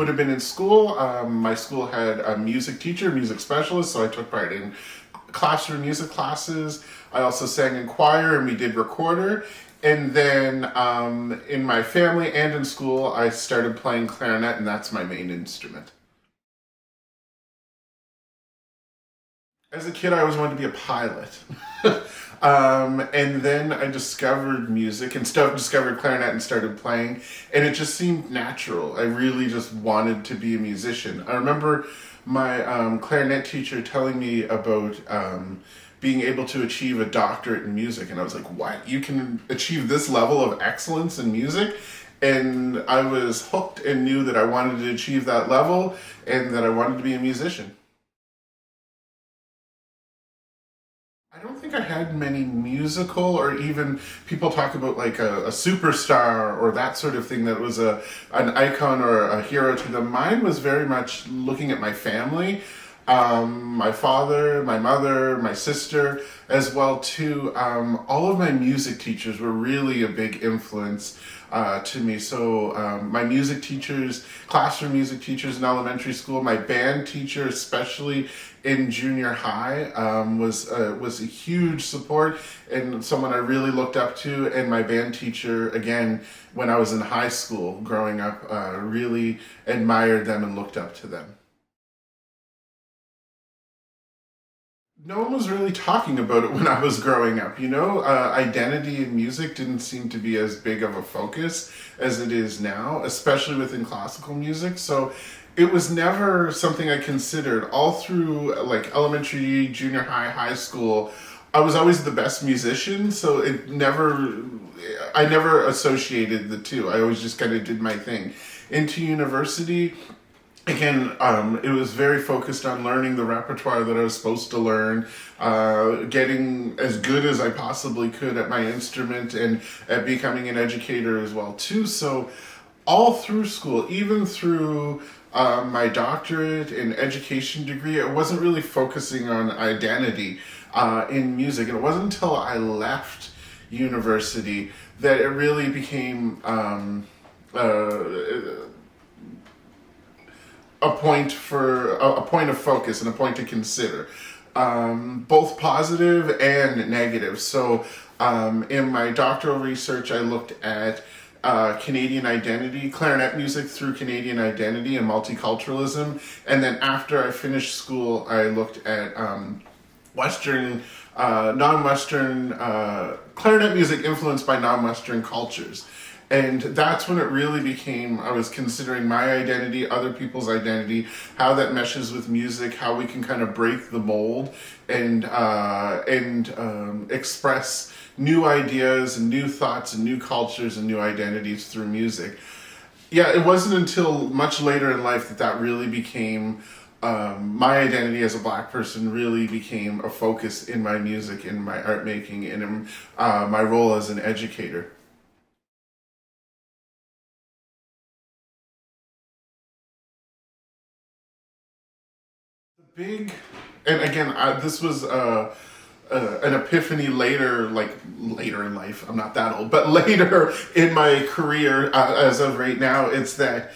would have been in school. My school had a music teacher, music specialist, so I took part in classroom music classes. I also sang in choir and we did recorder. And then in my family and in school, I started playing clarinet, and that's my main instrument. As a kid, I always wanted to be a pilot. And then I discovered music and discovered clarinet and started playing, and it just seemed natural. I really just wanted to be a musician. I remember my clarinet teacher telling me about being able to achieve a doctorate in music, and I was like, what? You can achieve this level of excellence in music? And I was hooked and knew that I wanted to achieve that level and that I wanted to be a musician. I don't think I had many musical, or even people talk about like a superstar or that sort of thing that was an icon or a hero to them. Mine was very much looking at my family, my father, my mother, my sister, as well too. All of my music teachers were really a big influence to me. So my music teachers, classroom music teachers in elementary school, my band teacher, especially in junior high, was a huge support and someone I really looked up to. And my band teacher, again, when I was in high school growing up, really admired them and looked up to them. No one was really talking about it when I was growing up. Identity in music didn't seem to be as big of a focus as it is now, especially within classical music. So it was never something I considered. All through like elementary, junior high, high school, I was always the best musician. So I never associated the two. I always just kind of did my thing. Into university, again, it was very focused on learning the repertoire that I was supposed to learn, getting as good as I possibly could at my instrument, and at becoming an educator as well too. So all through school, even through my doctorate and education degree, I wasn't really focusing on identity in music. And it wasn't until I left university that it really became a point of focus and a point to consider, both positive and negative. So in my doctoral research, I looked at Canadian identity, clarinet music through Canadian identity and multiculturalism. And then after I finished school, I looked at non-Western clarinet music influenced by non-Western cultures. And that's when it really became, I was considering my identity, other people's identity, how that meshes with music, how we can kind of break the mold and express new ideas and new thoughts and new cultures and new identities through music. Yeah, it wasn't until much later in life that really became, my identity as a Black person really became a focus in my music, in my art making, and in my role as an educator. Big, and again, this was an epiphany later, like later in life. I'm not that old, but later in my career, as of right now, it's that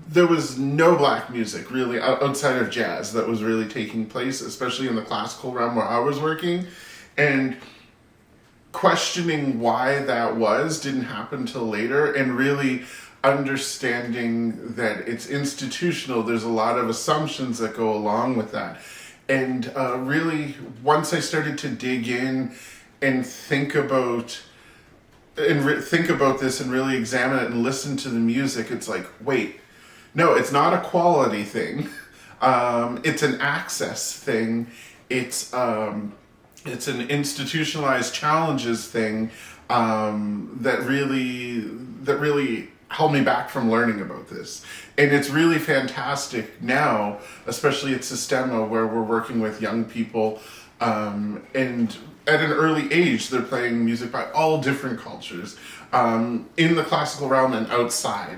there was no Black music really outside of jazz that was really taking place, especially in the classical realm where I was working, and questioning why that didn't happen till later, and really understanding that it's institutional. There's a lot of assumptions that go along with that. And really, once I started to dig in and think about this and really examine it and listen to the music, it's like, wait, no, it's not a quality thing. It's an access thing. It's an institutionalized challenges thing that really held me back from learning about this. And it's really fantastic now, especially at Sistema, where we're working with young people, and at an early age, they're playing music by all different cultures, in the classical realm and outside,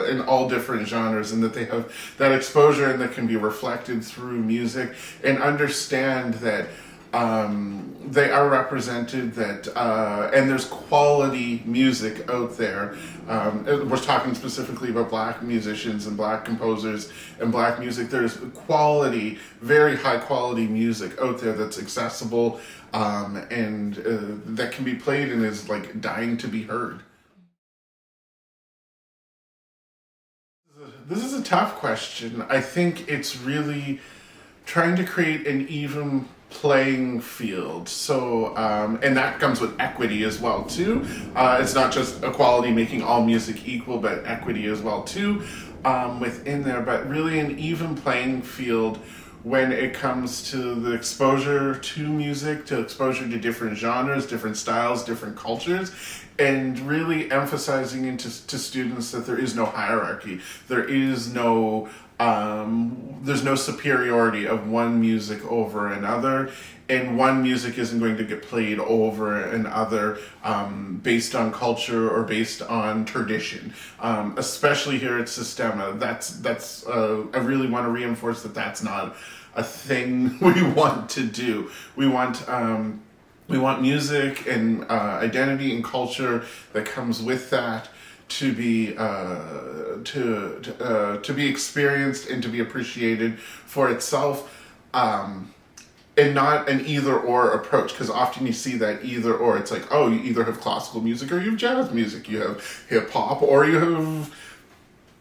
in all different genres, and that they have that exposure and that can be reflected through music, and understand that they are represented, that and there's quality music out there. We're talking specifically about Black musicians and Black composers and Black music. There's quality, very high quality music out there that's accessible, and that can be played and is like dying to be heard. This is a tough question. I think it's really trying to create an even playing field. So, and that comes with equity as well too. It's not just equality, making all music equal, but equity as well too, within there. But really an even playing field when it comes to the exposure to music, to exposure to different genres, different styles, different cultures, and really emphasizing to students that there is no hierarchy. There is no there's no superiority of one music over another, and one music isn't going to get played over another based on culture or based on tradition. Especially here at Sistema, that's I really want to reinforce that that's not a thing we want to do. We want music and identity and culture that comes with that to be to be experienced and to be appreciated for itself, and not an either or approach, because often you see that either or. It's like, oh, you either have classical music or you have jazz music, you have hip hop, or you have,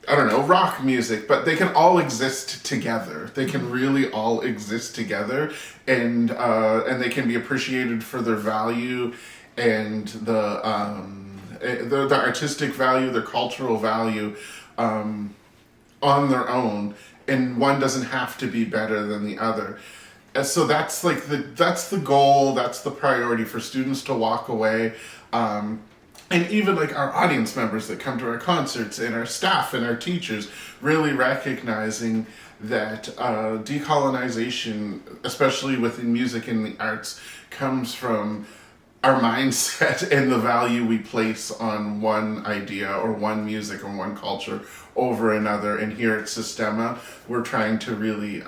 I don't know, rock music, but they can all exist together. They can really all exist together, and they can be appreciated for their value and the artistic value, their cultural value, on their own, and one doesn't have to be better than the other. And so that's like that's the goal, that's the priority for students to walk away. And even like our audience members that come to our concerts, and our staff and our teachers, really recognizing that decolonization, especially within music and the arts, comes from our mindset and the value we place on one idea or one music or one culture over another. And here at Sistema, we're trying to really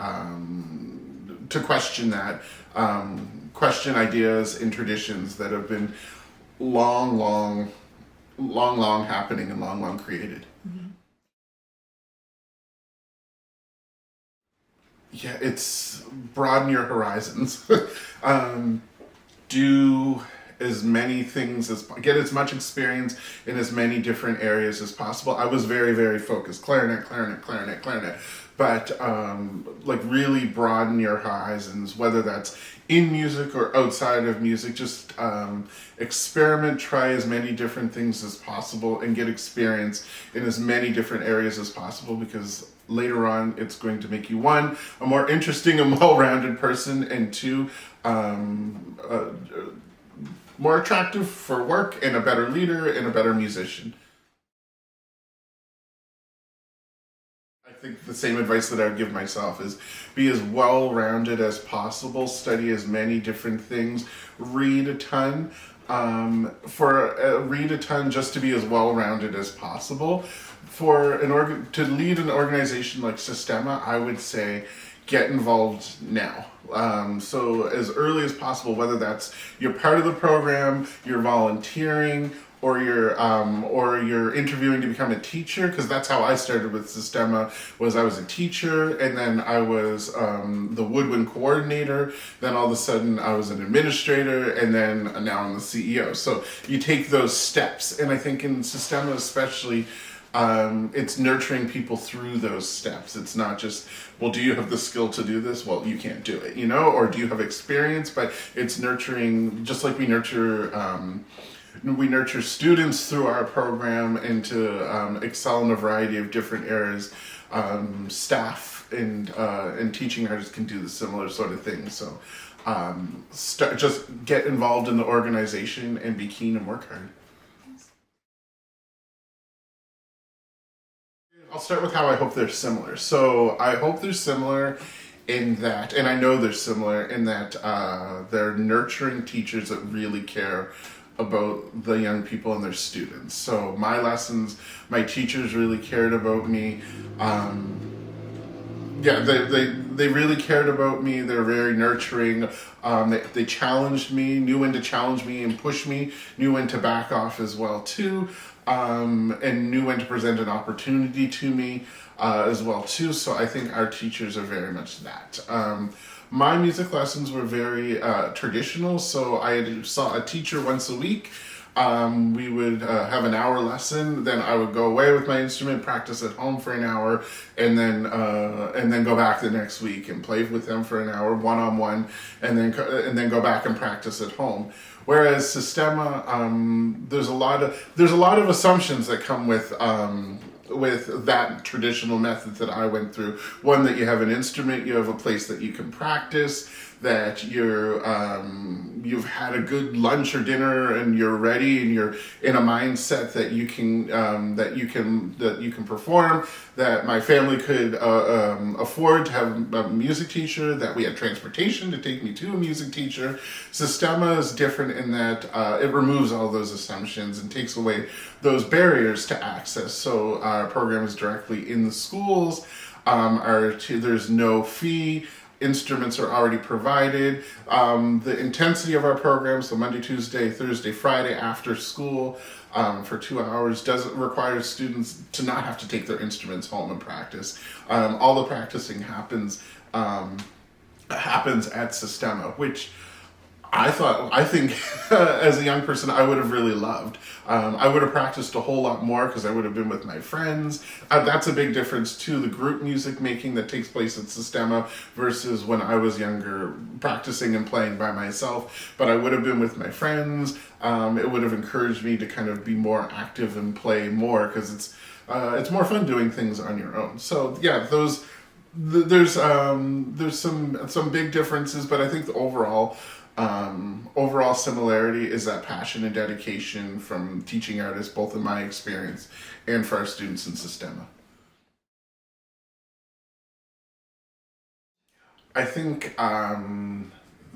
to question that, question ideas and traditions that have been long happening and long created. Mm-hmm. Yeah, it's broaden your horizons. Do as many things get as much experience in as many different areas as possible. I was very focused, clarinet, but like really broaden your horizons, whether that's in music or outside of music. Just experiment, try as many different things as possible, and get experience in as many different areas as possible, because later on it's going to make you, one, a more interesting and well-rounded person, and two, more attractive for work, and a better leader and a better musician. I think the same advice that I would give myself is be as well-rounded as possible, study as many different things, read a ton, read a ton just to be as well-rounded as possible. To lead an organization like Sistema, I would say get involved now. So as early as possible, whether that's you're part of the program, you're volunteering, or you're interviewing to become a teacher, because that's how I started with Sistema. Was I was a teacher, and then I was the woodwind coordinator. Then all of a sudden I was an administrator, and then now I'm the CEO. So you take those steps, and I think in Sistema especially, it's nurturing people through those steps. It's not just, well, do you have the skill to do this? Well, you can't do it, or do you have experience? But it's nurturing, just like we nurture students through our program and to excel in a variety of different areas. Staff and teaching artists can do the similar sort of thing. So just get involved in the organization and be keen and work hard. I'll start with how I hope they're similar. So I hope they're similar in that, and I know they're similar in that they're nurturing teachers that really care about the young people and their students. So my lessons, my teachers really cared about me. yeah, they really cared about me. They're very nurturing. They challenged me, knew when to challenge me and push me, knew when to back off as well too, and knew when to present an opportunity to me as well too. So I think our teachers are very much that. My music lessons were very traditional. So saw a teacher once a week. We would have an hour lesson. Then I would go away with my instrument, practice at home for an hour, and then go back the next week and play with them for an hour, one-on-one, and then go back and practice at home. Whereas Sistema, there's a lot of assumptions that come with that traditional method that I went through. One, that you have an instrument, you have a place that you can practice, that you've had a good lunch or dinner and you're ready and you're in a mindset that you can perform, that my family could afford to have a music teacher, that we had transportation to take me to a music teacher. Sistema is different in that it removes all those assumptions and takes away those barriers to access. So our program is directly in the schools. There's no fee. Instruments are already provided. The intensity of our program, so Monday, Tuesday, Thursday, Friday after school for 2 hours, doesn't require students to not have to take their instruments home and practice. All the practicing happens at Sistema, which I think as a young person, I would have really loved. I would have practiced a whole lot more because I would have been with my friends. That's a big difference too, the group music making that takes place at Sistema versus when I was younger, practicing and playing by myself. But I would have been with my friends. It would have encouraged me to kind of be more active and play more because it's more fun doing things on your own. So yeah, there's some big differences, but I think the overall similarity is that passion and dedication from teaching artists, both in my experience and for our students in Sistema. I think the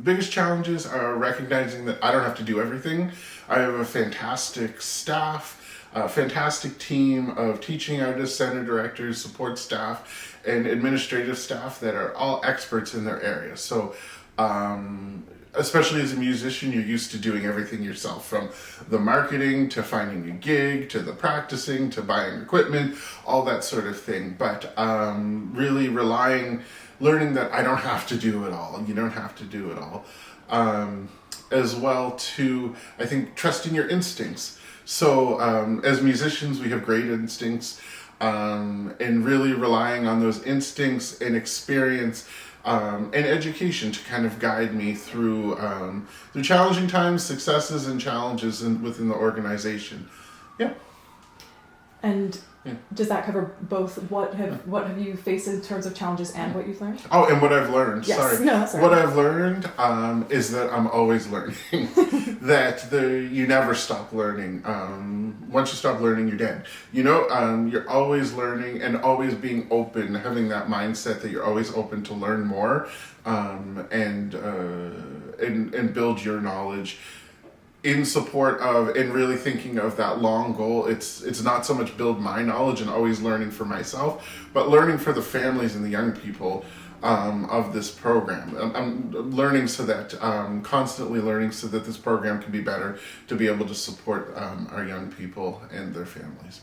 biggest challenges are recognizing that I don't have to do everything. I have a fantastic staff, a fantastic team of teaching artists, center directors, support staff, and administrative staff that are all experts in their area. So especially as a musician, you're used to doing everything yourself, from the marketing to finding a gig to the practicing to buying equipment, all that sort of thing. But really learning that I don't have to do it all. You don't have to do it all. As well to, I think, trusting your instincts. So as musicians, we have great instincts, and really relying on those instincts and experience and education to kind of guide me through challenging times, successes, and challenges within the organization. Yeah. And does that cover both what have you faced in terms of challenges and what you've learned? Oh, and what I've learned. Yes. Sorry. No, sorry. What I've learned is that I'm always learning. That you never stop learning. Once you stop learning, you're dead. You're always learning and always being open, having that mindset that you're always open to learn more, and build your knowledge in support of, and really thinking of that long goal. It's not so much build my knowledge and always learning for myself, but learning for the families and the young people of this program. I'm learning so that, constantly learning so that this program can be better, to be able to support our young people and their families.